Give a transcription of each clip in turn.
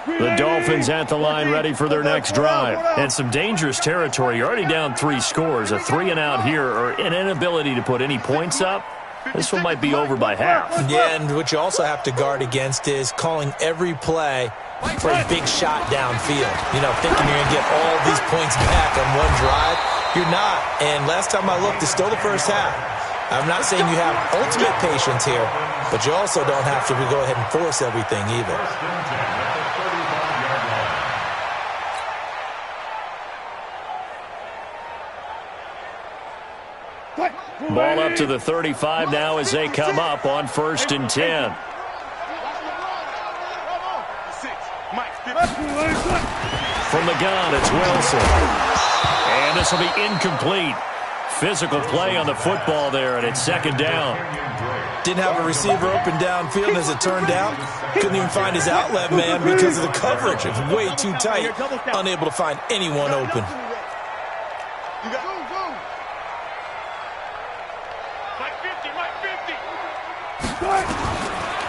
The Dolphins at the line ready for their next drive. And some dangerous territory. You're already down 3 scores. A 3-and-out here or an inability to put any points up. This one might be over by half. Yeah, and what you also have to guard against is calling every play for a big shot downfield. You know, thinking you're going to get all these points back on one drive. You're not. And last time I looked, it's still the first half. I'm not saying you have ultimate patience here, but you also don't have to go ahead and force everything either. Ball up to the 35 now as they come up on 1st and 10. From the gun, it's Wilson. And this will be incomplete. Physical play on the football there, and it's 2nd down. Didn't have a receiver open downfield, as it turned out. Couldn't even find his outlet man because of the coverage. It's way too tight. Unable to find anyone open.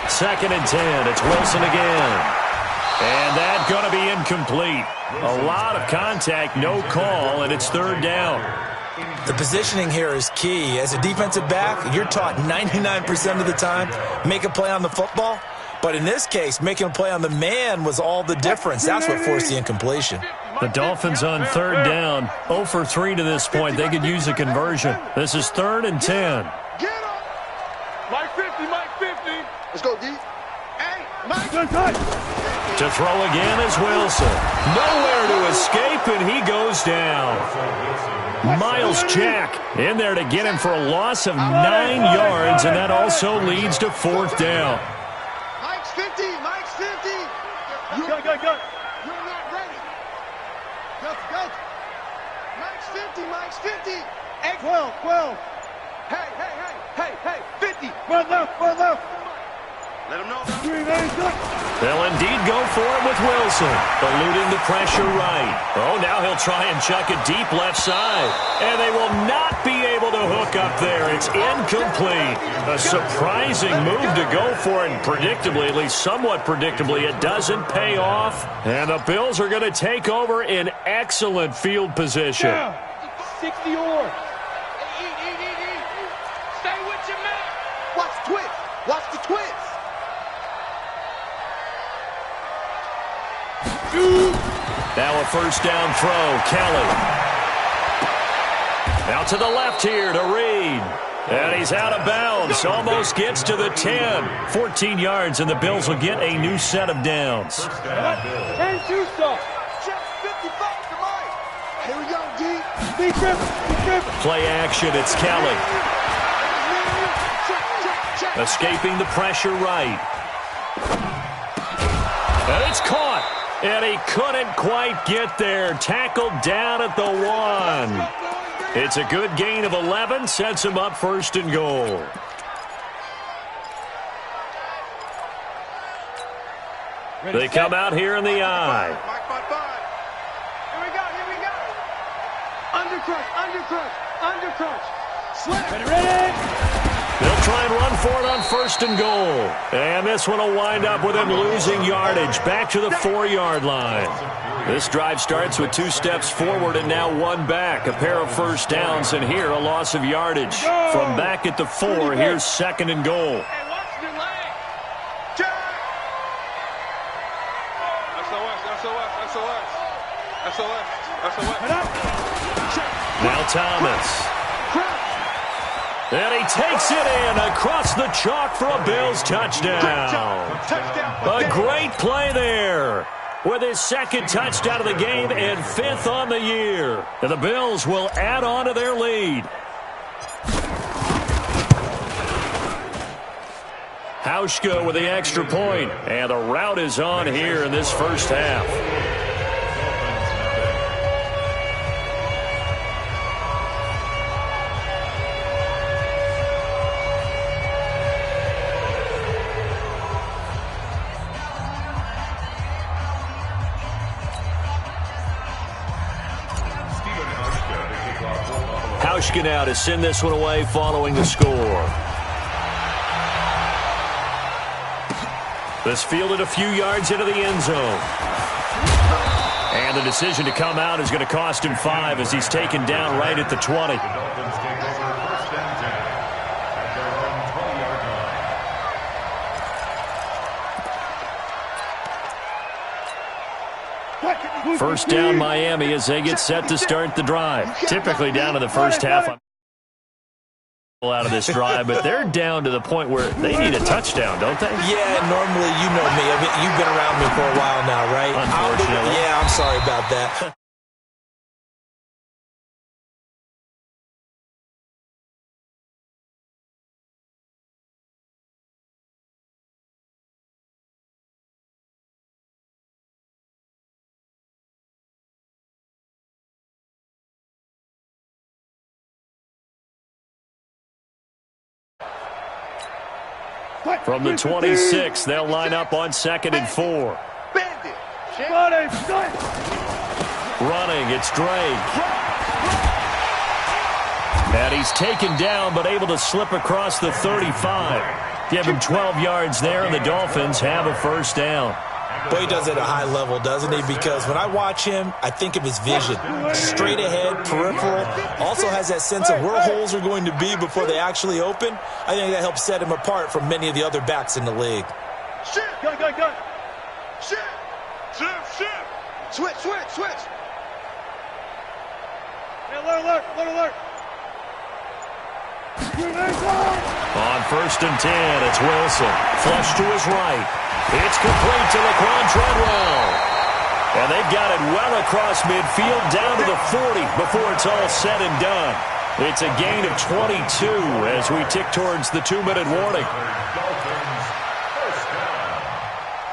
2nd and 10. It's Wilson again. And that's going to be incomplete. A lot of contact, no call, and it's 3rd down. The positioning here is key. As a defensive back, you're taught 99% of the time, make a play on the football. But in this case, making a play on the man was all the difference. That's what forced the incompletion. The Dolphins on 3rd down. 0 for 3 to this point. They could use a conversion. This is 3rd and 10. Mike 50, Mike 50. Let's go, D. Hey, Mike. To throw again is Wilson. Nowhere to escape, and he goes down. Miles Jack in there to get him for a loss of 9 yards, and that also leads to 4th down. Mike's 50, Mike's 50. You're not ready. Go. Mike's 50, Mike's 50. Hey, 12. Hey, 50. Run left. Let him know. They'll indeed go for it with Wilson, eluding the pressure right. Oh, now he'll try and chuck it deep left side. And they will not be able to hook up there. It's incomplete. A surprising move to go for it, and predictably, at least somewhat predictably, it doesn't pay off. And the Bills are going to take over in excellent field position. 60 or. Stay with your man. Watch the twist. Now a 1st down throw, Kelly. Out to the left here to Reed. And he's out of bounds. Almost gets to the 10. 14 yards, and the Bills will get a new set of downs. And two stop. Check 55 to Mike. Here we go, D. Be driven. Play action, it's Kelly. Escaping the pressure right. And it's caught. And he couldn't quite get there. Tackled down at the 1. It's a good gain of 11. Sets him up 1st and goal. They come out here in the eye. Here we go. Undercrunch. Slip. Ready. They'll try and run for it on 1st and goal. And this one will wind up with him losing yardage back to the 4-yard line. This drive starts with 2 steps forward and now 1 back. A pair of 1st downs, and here a loss of yardage. From back at the 4, here's 2nd and goal. Hey, watch the leg. Check. SOS. Now Thomas. And he takes it in across the chalk for a Bills touchdown. A great play there with his 2nd touchdown of the game and 5th on the year. And the Bills will add on to their lead. Hauschka with the extra point, and the rout is on here in this 1st half. Hauschka now to send this one away following the score. This fielded a few yards into the end zone. And the decision to come out is going to cost him 5 as he's taken down right at the 20. First down Miami as they get set to start the drive. Typically down in the first half out of this drive, but they're down to the point where they need a touchdown, don't they? Yeah, normally, you know me. I mean, you've been around me for a while now, right? Unfortunately. Yeah, I'm sorry about that. From the 26, they'll line up on 2nd and 4. Running, it's Drake. And he's taken down, but able to slip across the 35. Give him 12 yards there, and the Dolphins have a first down. Boy, he does it at a high level, doesn't he? Because when I watch him, I think of his vision. Straight ahead, peripheral. Also has that sense of where holes are going to be before they actually open. I think that helps set him apart from many of the other backs in the league. Shift, gun. Shift. Switch. Alert. On 1st and 10, it's Wilson. Flush to his right. It's complete to Laquan Treadwell. And they've got it well across midfield down to the 40 before it's all said and done. It's a gain of 22 as we tick towards the 2-minute warning.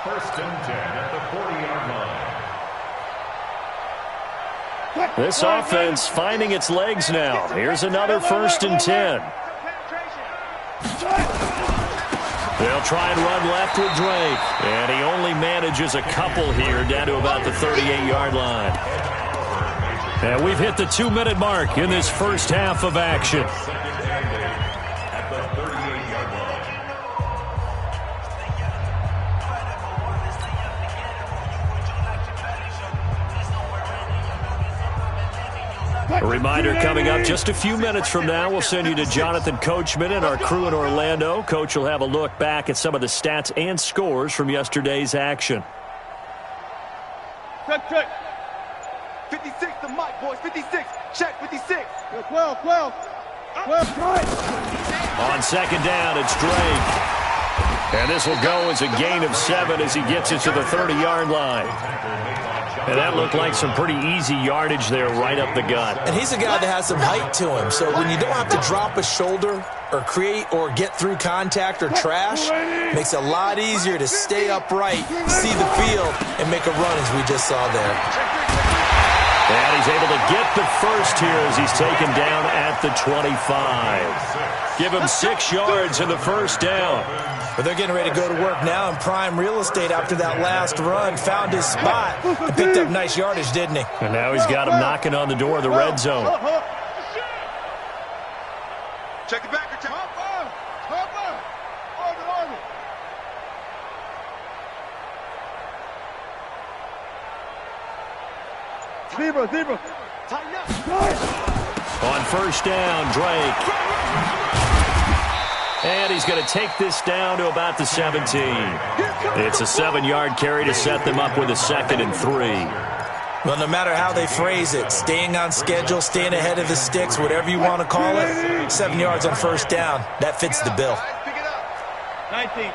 First and 10 at the 40-yard line. This offense finding its legs now. Here's another 1st and 10. They'll try and run left with Drake. And he only manages a couple here down to about the 38-yard line. And we've hit the 2-minute mark in this first half of action. At the 38-yard line. A reminder coming up just a few minutes from now, we'll send you to Jonathan Coachman and our crew in Orlando. Coach will have a look back at some of the stats and scores from yesterday's action. Check. 56, the mic, boys. 56. Check, 56. 12. On 2nd down, it's Drake. And this will go as a gain of 7 as he gets it to the 30-yard line. And that looked like some pretty easy yardage there right up the gut. And he's a guy that has some height to him. So when you don't have to drop a shoulder or create or get through contact or trash, makes it a lot easier to stay upright, see the field, and make a run as we just saw there. And he's able to get the first here as he's taken down at the 25. Give him 6 yards in the first down. But they're getting ready to go to work now in prime real estate after that last run. Found his spot and picked up nice yardage, didn't he? And now he's got him knocking on the door of the red zone. Check it back. Zebra. Tighten up. On 1st down, Drake. And he's going to take this down to about the 17. It's a 7-yard carry to set them up with a 2nd and 3. Well, no matter how they phrase it, staying on schedule, staying ahead of the sticks, whatever you want to call it, 7 yards on 1st down, that fits the bill. 19.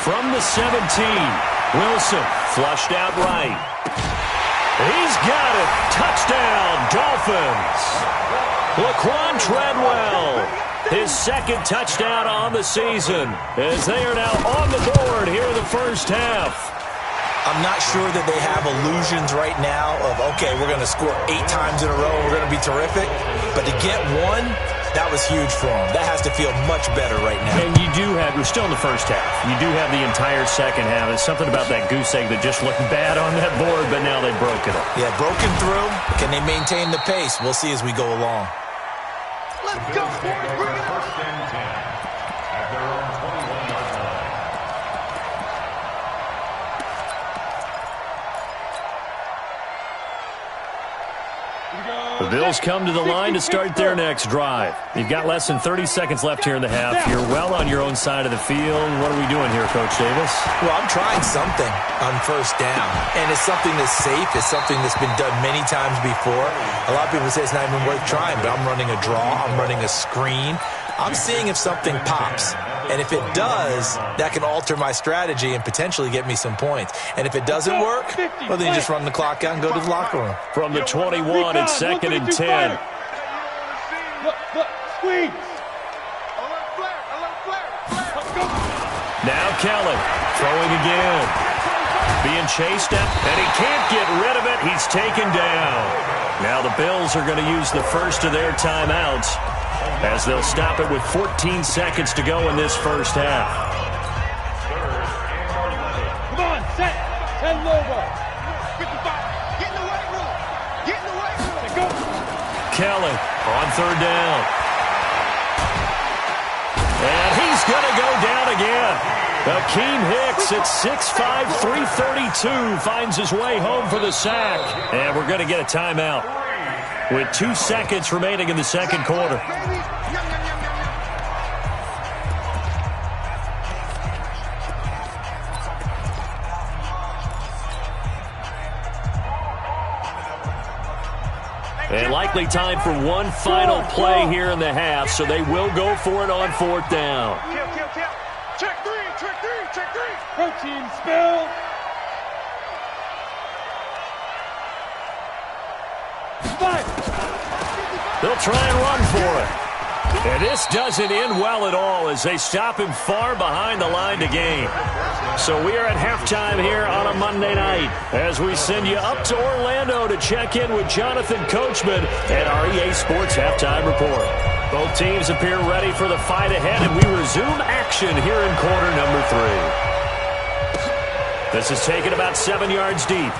From the 17, Wilson flushed out right. He's got it. Touchdown, Dolphins. Laquan Treadwell, his 2nd touchdown on the season as they are now on the board here in the first half. I'm not sure that they have illusions right now of, okay, we're going to score 8 times in a row, we're going to be terrific. But to get one, that was huge for them. That has to feel much better right now. And you do have, we're still in the first half. You do have the entire second half. There's something about that goose egg that just looked bad on that board, but now they've broken it. Yeah, broken through. Can they maintain the pace? We'll see as we go along. Let's go, boys. Bring it up. First and 10 at their own 21. The Bills come to the line to start their next drive. You've got less than 30 seconds left here in the half. You're well on your own side of the field. What are we doing here, Coach Davis? Well, I'm trying something on first down, and it's something that's safe. It's something that's been done many times before. A lot of people say it's not even worth trying, but I'm running a draw. I'm running a screen. I'm seeing if something pops. And if it does, that can alter my strategy and potentially get me some points. And if it doesn't work, well, then you just run the clock out and go to the locker room. From the 21, it's 2nd and 10. Squeeze. Now Kelly throwing again. Being chased up, and he can't get rid of it. He's taken down. Now the Bills are going to use the first of their timeouts as they'll stop it with 14 seconds to go in this first half. Come on, set. 10 Lobo. 55. Get in the weight room. Get in the weight room. Go. Kelly on third down. And he's going to go down again. Akeem Hicks at 6'5", 332 finds his way home for the sack. And we're going to get a timeout with 2 seconds remaining in the second quarter. And likely time for one final play here in the half, so they will go for it on fourth down. Check three. Protein spill. They'll try and run for it. And this doesn't end well at all as they stop him far behind the line to gain. So we are at halftime here on a Monday night as we send you up to Orlando to check in with Jonathan Coachman at our EA Sports Halftime Report. Both teams appear ready for the fight ahead, and we resume action here in quarter number 3. This is taken about 7 yards deep.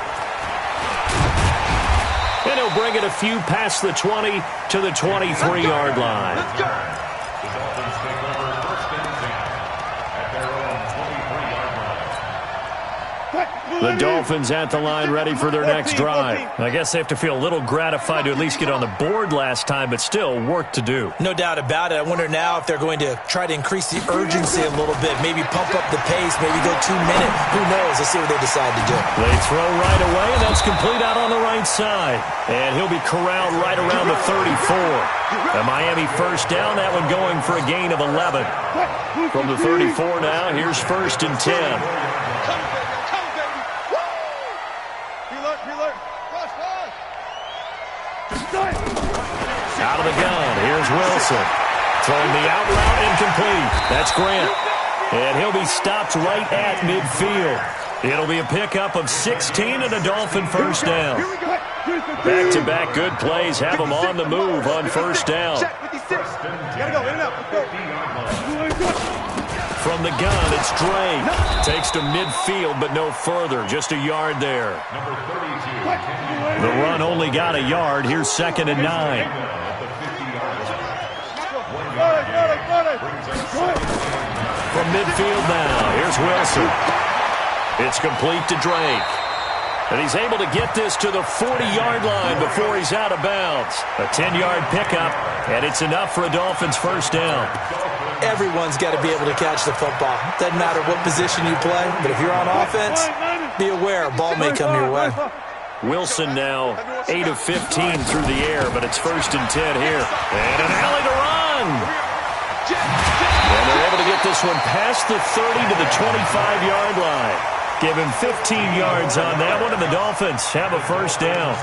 And he'll bring it a few past the 20 to the 23-yard line. The Dolphins take over 1st and 10 at their own 23-yard line. The Dolphins at the line ready for their next drive. I guess they have to feel a little gratified to at least get on the board last time, but still work to do. No doubt about it. I wonder now if they're going to try to increase the urgency a little bit, maybe pump up the pace, maybe go 2 minute. Who knows? Let's see what they decide to do. They throw right away, and that's complete out on the right side. And he'll be corralled right around the 34. A Miami first down, that one going for a gain of 11. From the 34 now, here's 1st and 10. Out of the gun, here's Wilson. Throwing the out route incomplete. That's Grant. And he'll be stopped right at midfield. It'll be a pickup of 16 and a Dolphin first down. Back-to-back good plays have them on the move on first down. From the gun, it's Drake. Takes to midfield, but no further. Just a yard there. The run only got a yard. Here's 2nd and 9. From midfield now, here's Wilson. It's complete to Drake. And he's able to get this to the 40-yard line before he's out of bounds. A 10-yard pickup, and it's enough for a Dolphins first down. Everyone's got to be able to catch the football. Doesn't matter what position you play, but if you're on offense, be aware a ball may come your way. Wilson now 8 of 15 through the air, but it's 1st and 10 here. And an alley to run. And they're able to get this one past the 30 to the 25-yard line. Give him 15 yards on that one, and the Dolphins have a first down.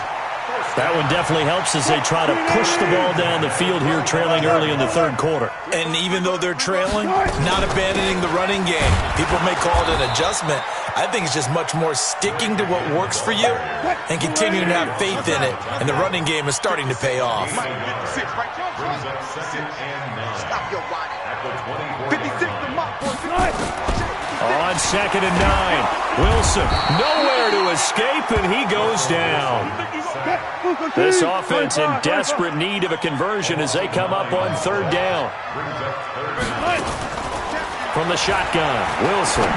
That one definitely helps as they try to push the ball down the field here, trailing early in the third quarter. And even though they're trailing, not abandoning the running game. People may call it an adjustment. I think it's just much more sticking to what works for you and continuing to have faith in it. And the running game is starting to pay off. Brings up 2nd and 9. Stop your body. At the 24. 56 to Mott. On 2nd and 9, Wilson nowhere to escape, and he goes down. This offense in desperate need of a conversion as they come up on 3rd down. From the shotgun, Wilson.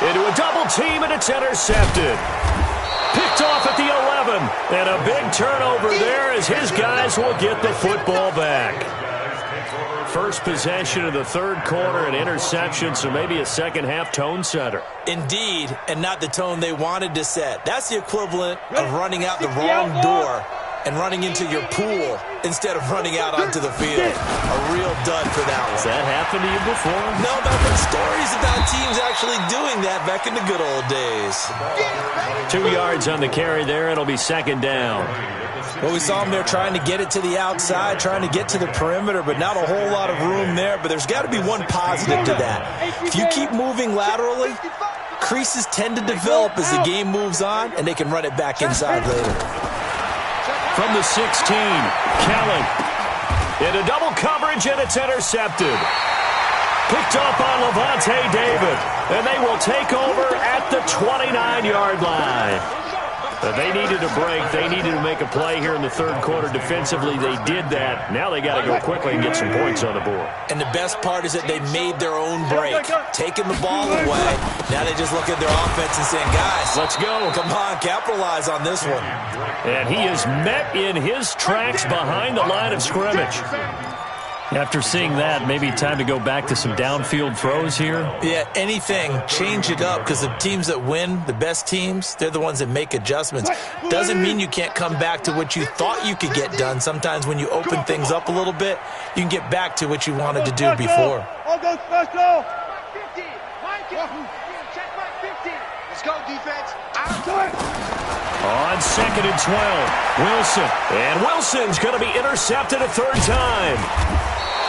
Into a double team, and it's intercepted. Picked Picked off at the 11. And a big turnover there as his guys will get the football back. First possession of the third quarter, an interception, so maybe a second-half tone setter. Indeed, and not the tone they wanted to set. That's the equivalent of running out the wrong door and running into your pool instead of running out onto the field. A real dud for that one. Has that happened to you before? No, but I've heard stories about teams actually doing that back in the good old days. 2 yards on the carry there. It'll be second down. Well, we saw them there trying to get it to the outside, trying to get to the perimeter, but not a whole lot of room there. But there's got to be one positive to that. If you keep moving laterally, creases tend to develop as the game moves on, and they can run it back inside later. From the 16, Kelly. Into double coverage, and it's intercepted. Picked up on Levante David, and they will take over at the 29-yard line. But they needed a break. They needed to make a play here in the third quarter. Defensively, they did that. Now they got to go quickly and get some points on the board. And the best part is that they made their own break, taking the ball away. Now they just look at their offense and saying, guys, let's go. Come on, capitalize on this one. And he is met in his tracks behind the line of scrimmage. After seeing that, maybe time to go back to some downfield throws here. Yeah, anything. Change it up, because the teams that win, the best teams, they're the ones that make adjustments. Doesn't mean you can't come back to what you thought you could get done. Sometimes when you open things up a little bit, you can get back to what you wanted to do before. All go special. 50. Check my 50. Let's go, defense. On second and 12, Wilson. And Wilson's going to be intercepted a third time.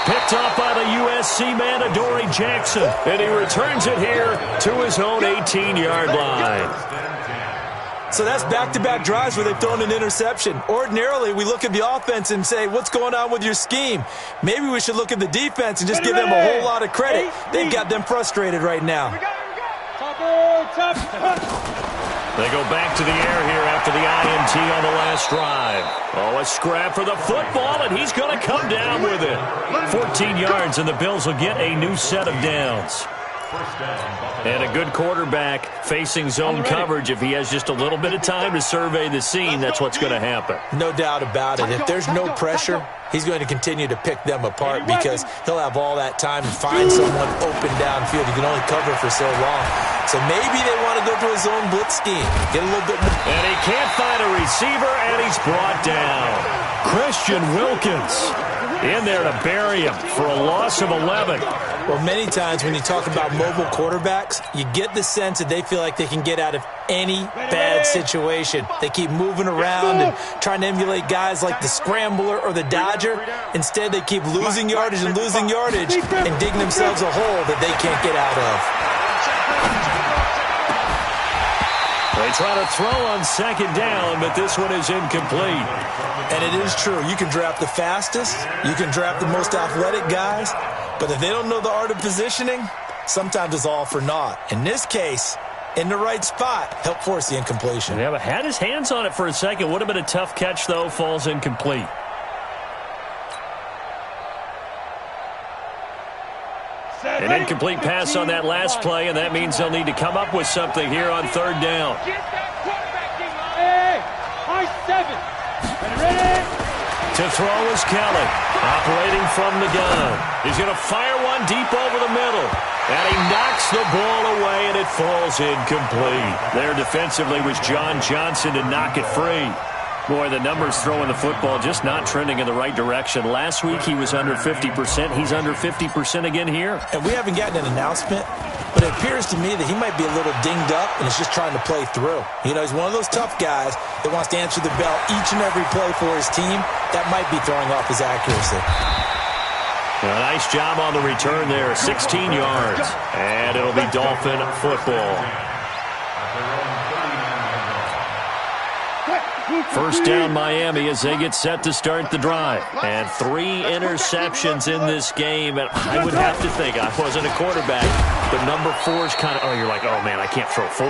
Picked off by the USC man, Adoree Jackson. And he returns it here to his own 18-yard line. So that's back-to-back drives where they've thrown an interception. Ordinarily, we look at the offense and say, what's going on with your scheme? Maybe we should look at the defense and just give them a whole lot of credit. They've got them frustrated right now. They go back to the air here after the INT on the last drive. Oh, a scrap for the football, and he's going to come down with it. 14 yards, and the Bills will get a new set of downs. And a good quarterback facing zone coverage. If he has just a little bit of time to survey the scene, that's what's going to happen. No doubt about it. If there's no pressure, he's going to continue to pick them apart because he'll have all that time to find someone open downfield. He can only cover for so long. So maybe they want to go to a zone blitz scheme. Get a little bit more. And he can't find a receiver, and he's brought down. Christian Wilkins in there to bury him for a loss of 11. Well, many times when you talk about mobile quarterbacks, you get the sense that they feel like they can get out of any bad situation. They keep moving around and trying to emulate guys like the Scrambler or the Dodger. Instead, they keep losing yardage and digging themselves a hole that they can't get out of. They try to throw on second down, but this one is incomplete. And it is true. You can draft the fastest. You can draft the most athletic guys. But if they don't know the art of positioning, sometimes it's all for naught. In this case, in the right spot, help force the incompletion. Yeah, but had his hands on it for a second. Would have been a tough catch, though. Falls incomplete. An incomplete pass on that last play, and that means they'll need to come up with something here on third down. To throw is Kelly, operating from the gun. He's going to fire one deep over the middle. And he knocks the ball away, and it falls incomplete. There defensively was John Johnson to knock it free. Boy, the numbers throwing the football just not trending in the right direction. Last week he was under 50%. He's under 50% again here. And we haven't gotten an announcement, but it appears to me that he might be a little dinged up and is just trying to play through. You know, he's one of those tough guys that wants to answer the bell each and every play for his team. That might be throwing off his accuracy. A nice job on the return there, 16 yards. And it'll be Dolphin football. First down Miami as they get set to start the drive. And 3 interceptions in this game. And I would have to think, I wasn't a quarterback, but number 4 is kind of, you're like, oh man, I can't throw 4.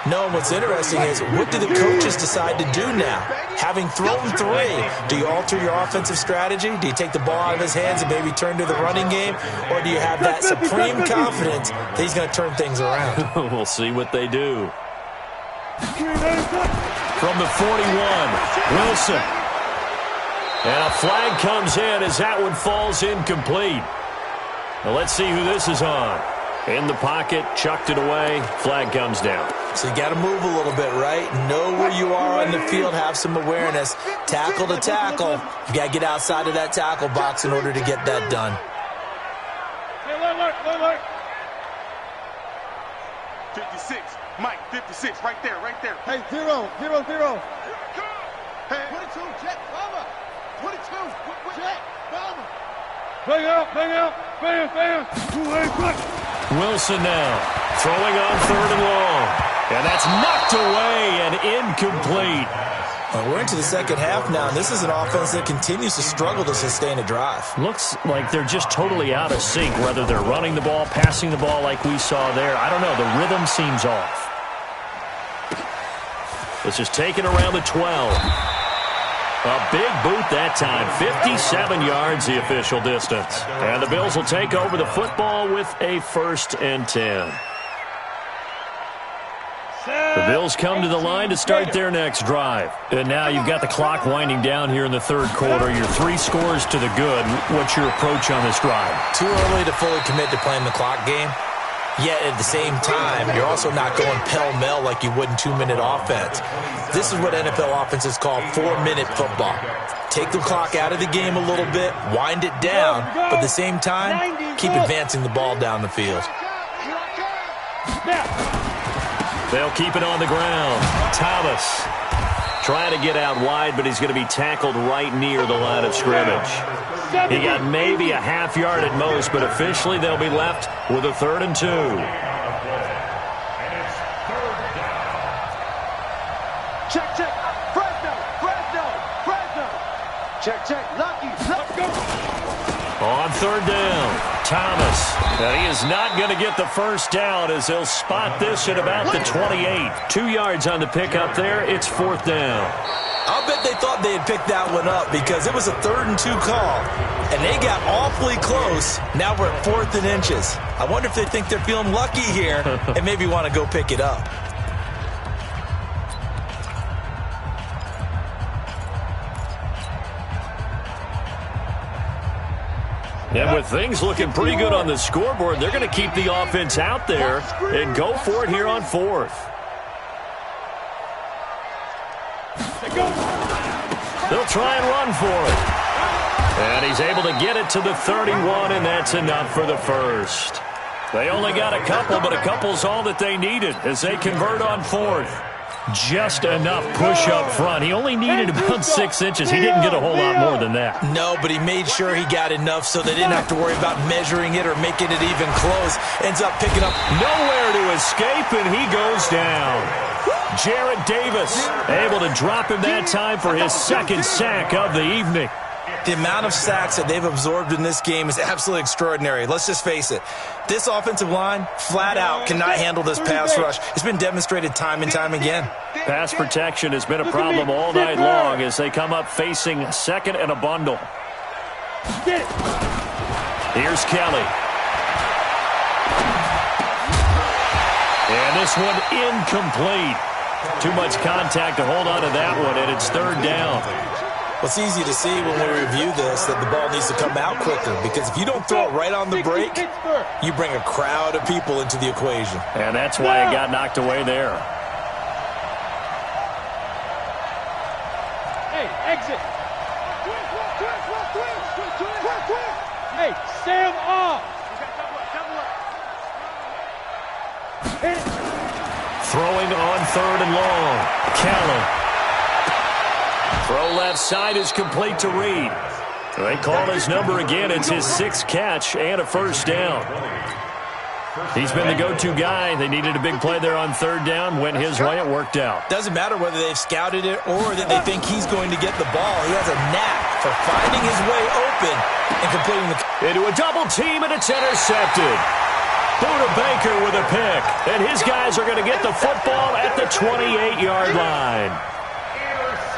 No, what's interesting is what do the coaches decide to do now? Having thrown 3, do you alter your offensive strategy? Do you take the ball out of his hands and maybe turn to the running game? Or do you have that supreme confidence that he's going to turn things around? We'll see what they do. from the 41. Wilson. And a flag comes in as that one falls incomplete. Now let's see who this is on. In the pocket, chucked it away, flag comes down. So you got to move a little bit, right? Know where you are on the field, have some awareness. Tackle to tackle. You got to get outside of that tackle box in order to get that done. Hey, look. 56, Mike, 56, right there. Hey, 0. Hey, 22, check, bomber. 22, check, bomber. Bang out, bam. Wilson now throwing on 3rd and long. And that's knocked away and incomplete. We're into the second half now, and this is an offense that continues to struggle to sustain a drive. Looks like they're just totally out of sync, whether they're running the ball, passing the ball like we saw there. I don't know. The rhythm seems off. This is taken around the 12. A big boot that time. 57 yards the official distance. And the Bills will take over the football with a 1st and 10. The Bills come to the line to start their next drive. And now you've got the clock winding down here in the 3rd quarter. You're 3 scores to the good. What's your approach on this drive? Too early to fully commit to playing the clock game. Yet at the same time, you're also not going pell-mell like you would in 2-minute offense. This is what NFL offenses call 4-minute football. Take the clock out of the game a little bit, wind it down, but at the same time, keep advancing the ball down the field. They'll keep it on the ground. Thomas trying to get out wide, but he's going to be tackled right near the line of scrimmage. He got maybe a half yard at most, but officially they'll be left with a 3rd and 2. Check. Fresno. Check. Lucky. Let's go. On 3rd down, Thomas. And he is not going to get the first down as they'll spot this at about the 28. 2 yards on the pickup there. It's 4th down. I'll bet they thought they had picked that one up because it was a 3rd and 2 call, and they got awfully close. Now we're at 4th and inches. I wonder if they think they're feeling lucky here and maybe want to go pick it up. And with things looking pretty good on the scoreboard, they're going to keep the offense out there and go for it here on 4th. They'll try and run for it. And he's able to get it to the 31, and that's enough for the first. They only got a couple, but a couple's all that they needed as they convert on 4th. Just enough push up front. He only needed about 6 inches. He didn't get a whole lot more than that. No, but he made sure he got enough so they didn't have to worry about measuring it or making it even close. Ends up picking up nowhere to escape, and he goes down. Jarrett Davis able to drop him that time for his 2nd sack of the evening. The amount of sacks that they've absorbed in this game is absolutely extraordinary. Let's just face it. This offensive line, flat out, cannot handle this pass rush. It's been demonstrated time and time again. Pass protection has been a problem all night long as they come up facing 2nd and a bundle. Here's Kelly. And this one incomplete. Too much contact to hold on to that one, and it's 3rd down. Well, it's easy to see when we review this that the ball needs to come out quicker because if you don't throw it right on the break, you bring a crowd of people into the equation. And that's why it got knocked away there. Hey, exit. Hey, Sam off. Throwing on 3rd and long. Kelly. Throw left side is complete to Reed. They call his number again. It's his 6th catch and a first down. He's been the go-to guy. They needed a big play there on 3rd down. Went his way. It worked out. Doesn't matter whether they've scouted it or that they think he's going to get the ball. He has a knack for finding his way open and completing the... Into a double team, and it's intercepted. Buda Baker with a pick. And his guys are going to get the football at the 28-yard line.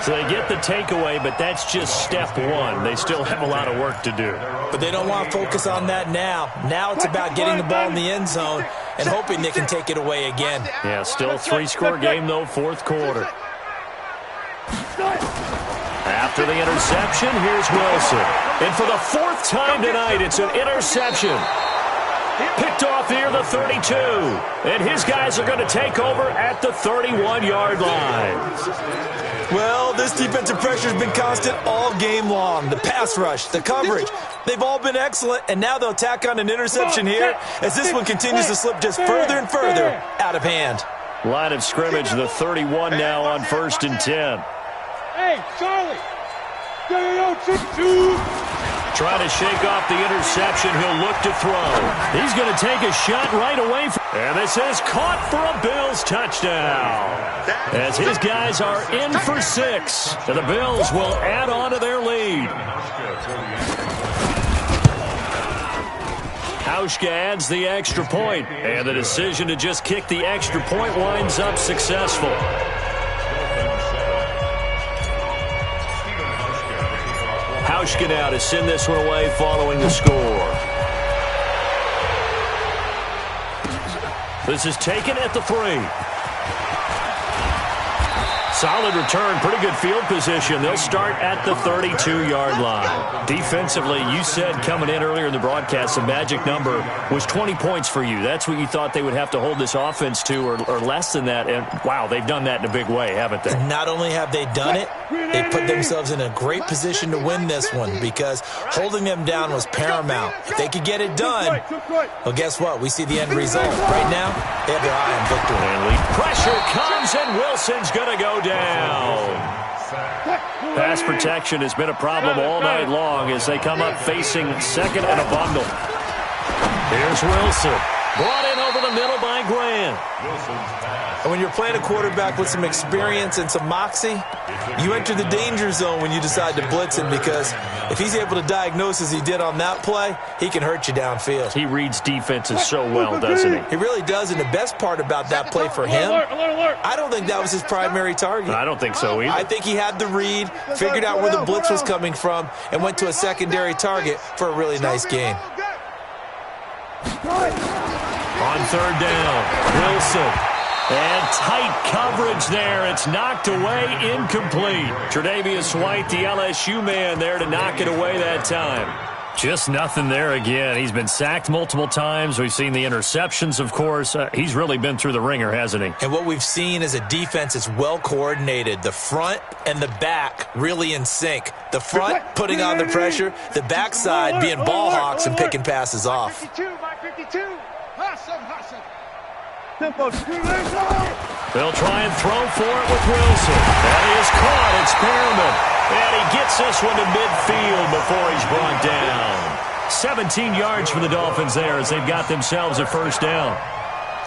So they get the takeaway, but that's just step one. They still have a lot of work to do. But they don't want to focus on that now. Now it's about getting the ball in the end zone and hoping they can take it away again. Yeah, still a 3-score game, though, 4th quarter. After the interception, here's Wilson. And for the fourth time tonight, it's an interception. Picked off near the 32. And his guys are going to take over at the 31-yard line. Well, this defensive pressure has been constant all game long. The pass rush, the coverage, they've all been excellent, and now they'll tack on an interception here as this one continues to slip just further and further out of hand. Line of scrimmage, the 31 now on 1st and 10. Hey, Charlie. Yo. Trying to shake off the interception. He'll look to throw. He's going to take a shot right away. And this is caught for a Bills touchdown. As his guys are in for 6. And the Bills will add on to their lead. Hauschka adds the extra point. And the decision to just kick the extra point winds up successful. Hauschka now to send this one away following the score. This is taken at the 3. Solid return, pretty good field position. They'll start at the 32-yard line. Defensively, you said coming in earlier in the broadcast, the magic number was 20 points for you. That's what you thought they would have to hold this offense to, or less than that. And, wow, they've done that in a big way, haven't they? Not only have they done it, they put themselves in a great position to win this one because holding them down was paramount. If they could get it done, well, guess what? We see the end result. Right now, they have their eye on victory. And lead pressure comes, and Wilson's going to go down. Pass protection has been a problem all night long as they come up facing second and a bundle. Here's Wilson. Brought in over the middle by Grant. And when you're playing a quarterback with some experience and some moxie, you enter the danger zone when you decide to blitz him because if he's able to diagnose as he did on that play, he can hurt you downfield. He reads defenses so well, doesn't he? He really does, and the best part about that play for him, I don't think that was his primary target. I don't think so either. I think he had the read, figured out where the blitz was coming from, and went to a secondary target for a really nice gain. On 3rd down, Wilson. And tight coverage there. It's knocked away, incomplete. Tre'Davious White, the LSU man, there to knock it away that time. Just nothing there again. He's been sacked multiple times. We've seen the interceptions, of course. He's really been through the ringer, hasn't he? And what we've seen is a defense that's well coordinated. The front and the back really in sync. The front putting on the pressure, the backside being ball hawks and picking passes off. 52, Mike 52. Hustle. They'll try and throw for it with Wilson. That is caught. It's Perriman. And he gets this one to midfield before he's brought down. 17 yards for the Dolphins there as they've got themselves a first down.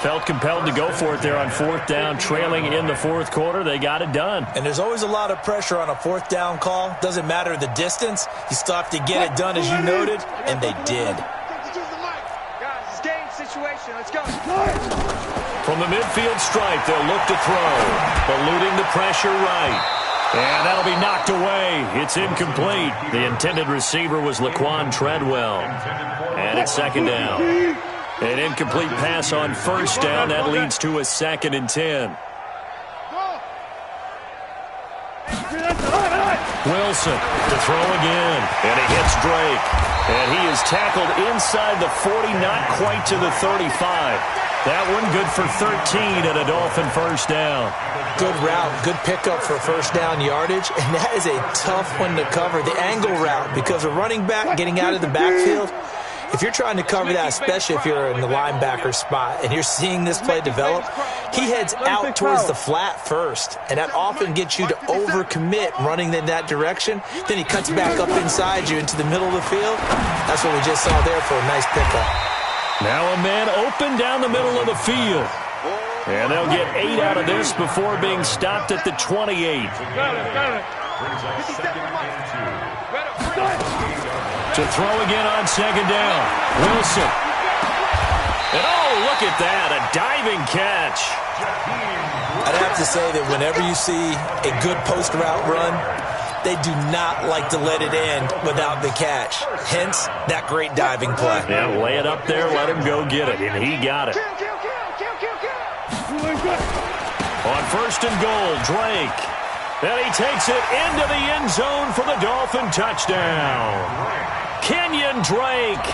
Felt compelled to go for it there on 4th down, trailing in the 4th quarter. They got it done. And there's always a lot of pressure on a 4th down call. Doesn't matter the distance. You still have to get it done, as you noted, and they did. Guys, it's game situation. Let's go. From the midfield stripe, they'll look to throw. Eluding the pressure right. And that'll be knocked away. It's incomplete. The intended receiver was Laquan Treadwell. And it's 2nd down. An incomplete pass on 1st down. That leads to a 2nd and 10. Wilson to throw again. And he hits Drake. And he is tackled inside the 40, not quite to the 35. That one good for 13 and a Dolphin first down. Good route, good pickup for first down yardage, and that is a tough one to cover. The angle route, because a running back getting out of the backfield, if you're trying to cover that, especially if you're in the linebacker spot and you're seeing this play develop, he heads out towards the flat first, and that often gets you to overcommit running in that direction. Then he cuts back up inside you into the middle of the field. That's what we just saw there for a nice pickup. Now a man open down the middle of the field. And they'll get 8 out of this before being stopped at the 28. To throw again on 2nd down. Wilson. And oh, look at that, a diving catch. I'd have to say that whenever you see a good post route run, they do not like to let it end without the catch. Hence, that great diving play. Yeah, lay it up there, let him go get it, and he got it. On 1st and goal, Drake. And he takes it into the end zone for the Dolphin touchdown. Kenyon Drake,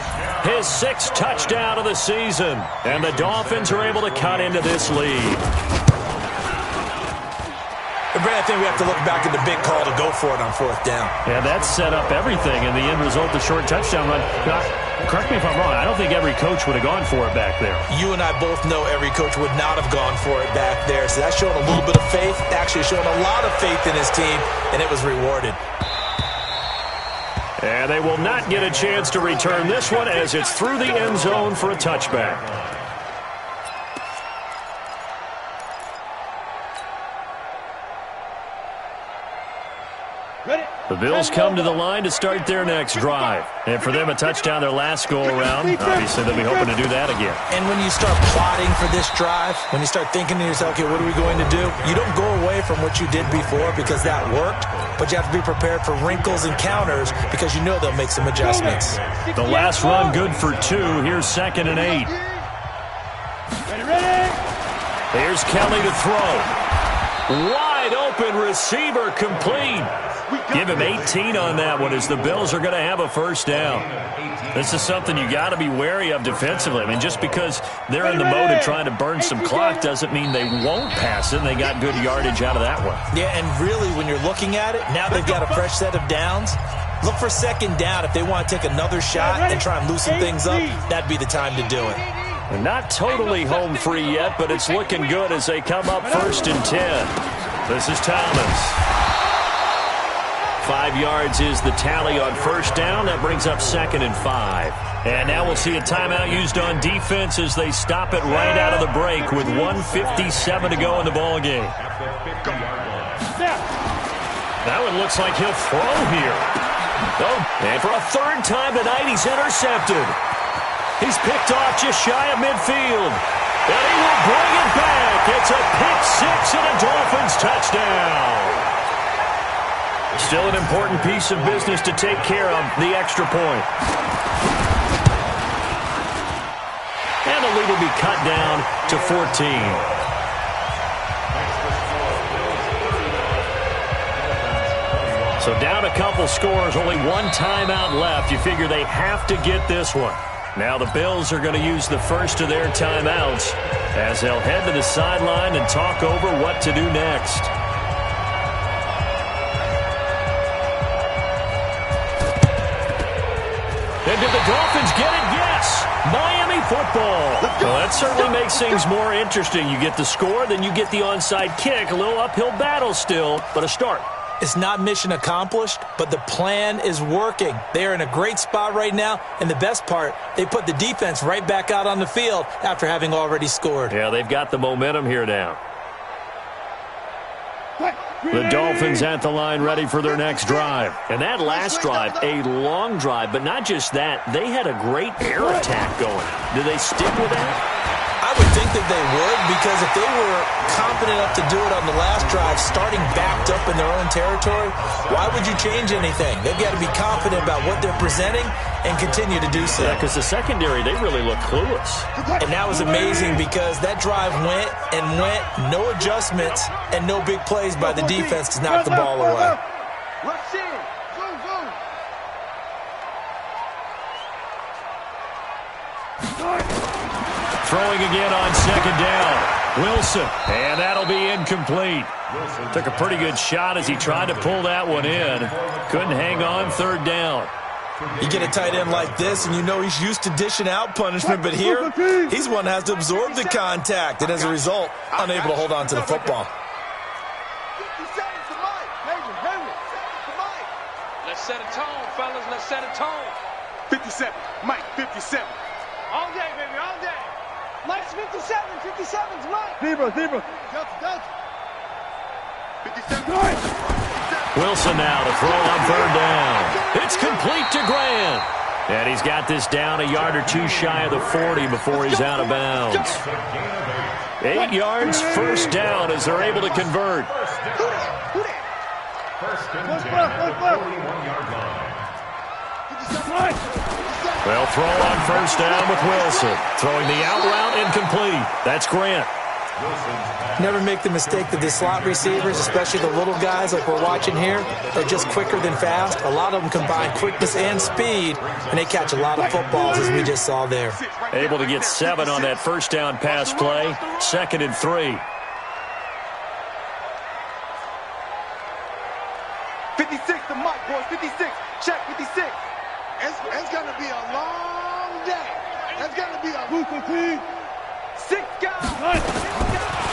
his 6th touchdown of the season. And the Dolphins are able to cut into this lead. Brad, I think we have to look back at the big call to go for it on 4th down. Yeah, that set up everything, and the end result, the short touchdown run. Correct me if I'm wrong, I don't think every coach would have gone for it back there. You and I both know every coach would not have gone for it back there. So that's showing a little bit of faith, actually showing a lot of faith in his team, and it was rewarded. And they will not get a chance to return this one as it's through the end zone for a touchback. The Bills come to the line to start their next drive. And for them, a touchdown their last go-around. Obviously, they'll be hoping to do that again. And when you start plotting for this drive, when you start thinking to yourself, okay, what are we going to do? You don't go away from what you did before because that worked, but you have to be prepared for wrinkles and counters because you know they'll make some adjustments. The last run good for 2. Here's 2nd and 8. Here's Kelly to throw. Wide open receiver complete. Give him 18 on that one as the Bills are going to have a 1st down. This is something you got to be wary of defensively. I mean, just because they're in the mode of trying to burn some clock doesn't mean they won't pass it, and they got good yardage out of that one. Yeah, and really, when you're looking at it, now they've got a fresh set of downs. Look for 2nd down if they want to take another shot and try and loosen things up. That'd be the time to do it. They're not totally home free yet, but it's looking good as they come up 1st and 10. This is Thomas. 5 yards is the tally on 1st down. That brings up 2nd and 5. And now we'll see a timeout used on defense as they stop it right out of the break with 1:57 to go in the ballgame. That one looks like he'll throw here. Oh, and for a 3rd time tonight, he's intercepted. He's picked off just shy of midfield. And he will bring it back. It's a pick-6 and a Dolphins touchdown. Still an important piece of business to take care of, the extra point. And the lead will be cut down to 14. So down a couple scores, only 1 timeout left. You figure they have to get this one. Now the Bills are going to use the first of their timeouts as they'll head to the sideline and talk over what to do next. And did the Dolphins get it? Yes. Miami football. Well, that certainly makes things more interesting. You get the score, then you get the onside kick. A little uphill battle still, but a start. It's not mission accomplished, but the plan is working. They are in a great spot right now, and the best part, they put the defense right back out on the field after having already scored. Yeah, they've got the momentum here now. The Dolphins at the line ready for their next drive. And that last drive, a long drive, but not just that. They had a great air attack going. Do they stick with that? I would think that they would, because if they were confident enough to do it on the last drive, starting backed up in their own territory, why would you change anything? They've got to be confident about what they're presenting and continue to do so. Yeah, because the secondary, they really look clueless. And that was amazing because that drive went and went, no adjustments and no big plays by the defense to knock the ball away. Rush in. Zoom, zoom. Throwing again on 2nd down. Wilson, and that'll be incomplete. Took a pretty good shot as he tried to pull that one in. Couldn't hang on 3rd down. You get a tight end like this, and you know he's used to dishing out punishment, but here, he's one that has to absorb the contact, and as a result, unable to hold on to the football. 50 seconds to Mike. Henry, seconds to Mike. Let's set a tone, fellas. Let's set a tone. 57. Mike, 57. All day, baby, all day. Mike's 57. 57's Mike. Zebra. Delta. 57. Wilson now to throw on 3rd down. It's complete to Grant. And he's got this down a yard or 2 shy of the 40 before he's out of bounds. 8 yards, 1st down as they're able to convert. First and 10, 41-yard line. They'll throw on 1st down with Wilson. Throwing the out route incomplete. That's Grant. Never make the mistake that the slot receivers, especially the little guys like we're watching here, are just quicker than fast. A lot of them combine quickness and speed, and they catch a lot of footballs, as we just saw there. Able to get 7 on that first down pass play. 2nd and 3. 56 to Mike, boys. 56. Check 56. It's going to be a long day. It's going to be a 6 guys.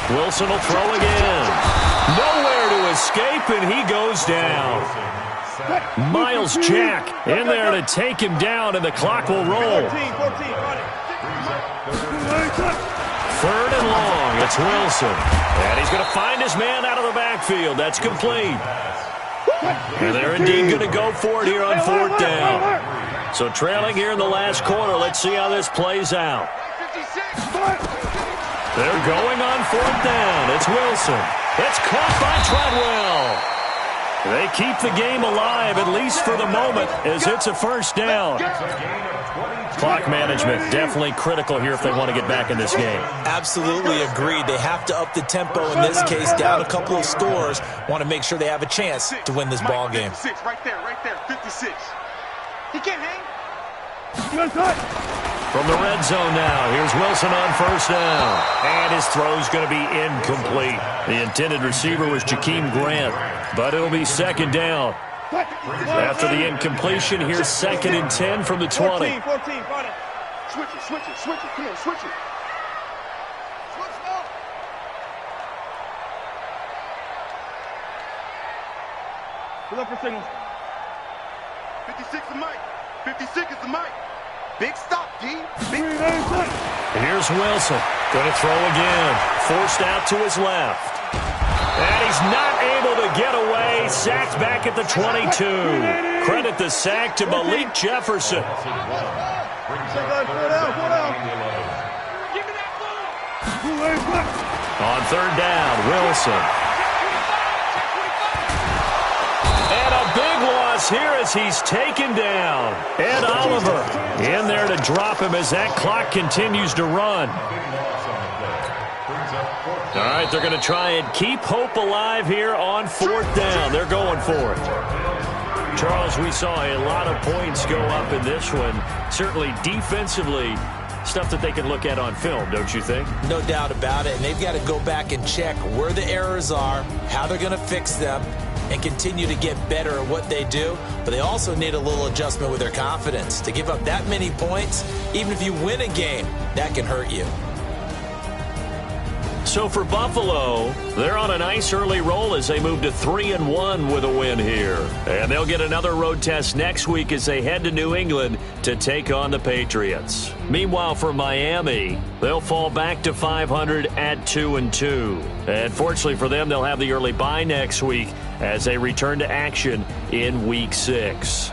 Wilson will throw again. Nowhere to escape, and he goes down. Miles Jack in there to take him down, and the clock will roll. 3rd and long. It's Wilson. And he's going to find his man out of the backfield. That's complete. And they're indeed going to go for it here on 4th down. So trailing here in the last quarter. Let's see how this plays out. They're going on 4th down. It's Wilson. It's caught by Treadwell. They keep the game alive, at least for the moment, as it's a 1st down. Clock management definitely critical here if they want to get back in this game. Absolutely agreed. They have to up the tempo in this case, down a couple of scores. Want to make sure they have a chance to win this ball game. 56, right there, 56. He can't hang. From the red zone now, here's Wilson on 1st down. And his throw's going to be incomplete. The intended receiver was Jakeem Grant, but it'll be 2nd down. After the incompletion, here's 2nd and 10 from the 20. 14. Switch it. Come on, switch it. Switch it up. Pull up for signals. 56 is Mike. 56 is the Mike. Big stop, D. Big Here's Wilson. Going to throw again. Forced out to his left. And he's not able to get away. Sacked back at the 22. Credit the sack to Malik Jefferson. On 3rd down, Wilson. And a big loss here as he's taken down. Ed Oliver in there to drop him as that clock continues to run. All right, they're going to try and keep hope alive here on 4th down. They're going for it. Charles, we saw a lot of points go up in this one. Certainly defensively, stuff that they can look at on film, don't you think? No doubt about it, and they've got to go back and check where the errors are, how they're going to fix them, and continue to get better at what they do. But they also need a little adjustment with their confidence. To give up that many points, even if you win a game, that can hurt you. So for Buffalo, they're on a nice early roll as they move to 3-1 with a win here. And they'll get another road test next week as they head to New England to take on the Patriots. Meanwhile, for Miami, they'll fall back to 500 at 2-2. And fortunately for them, they'll have the early bye next week as they return to action in Week 6.